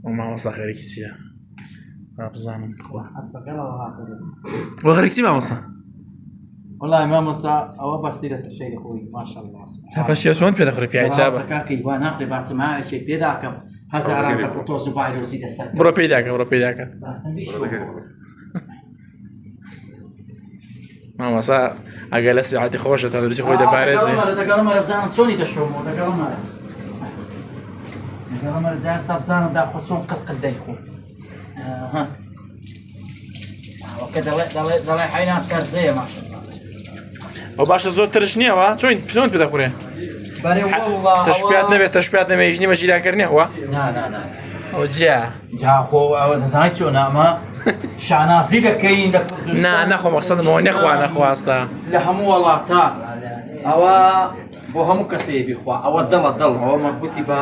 ومامۆستا خەریکی چییە؟ بزانم بۆ خەریکی چی مامۆستا؟ والله مامۆستا ئەوە بەسیرەتە شەیری خۆی ماشەڵڵا چاپەشیە چۆن پێ دەخورێ پیاوی چابە؟ کاکەی وا ناخڕێ باچماوێکی پێداکەم هەزاران دەقوتۆز و ڤایرۆسی دەسەر بڕۆ پێی داکە بڕۆ پێی داکە مامۆستا ئەگەر لە سیعاتی خۆشە تا دەبچی خۆی دەپارێزی دەگەڵمەرە بزانم چۆنی دەشۆمەوە دەگەڵمەرە جا ئێستا بزانم داخۆ چۆن قلقل دەیخۆ وەکە دەڵێ حەینات کەرزەیە ماشەڵڵا ئەو باشە زۆر ترش نییەوە چۆن پێ دەخورێ؟ تەشپات نەبێت تەشپات نەبێت هیچ نیمە ژیراکردنیە وە؟ ئەو جیا جاخۆ ئەوە دەزانیت چۆن ئەمە شانازی دەکەین لە کوردستان نەخۆ مەقسەدمەوە نەخوا نەخواستە لە هەموو وڵاتان ئەوە بۆ هەموو کەسەیە بیخوا ئەوە دڵە ئەوە مەربوطی بە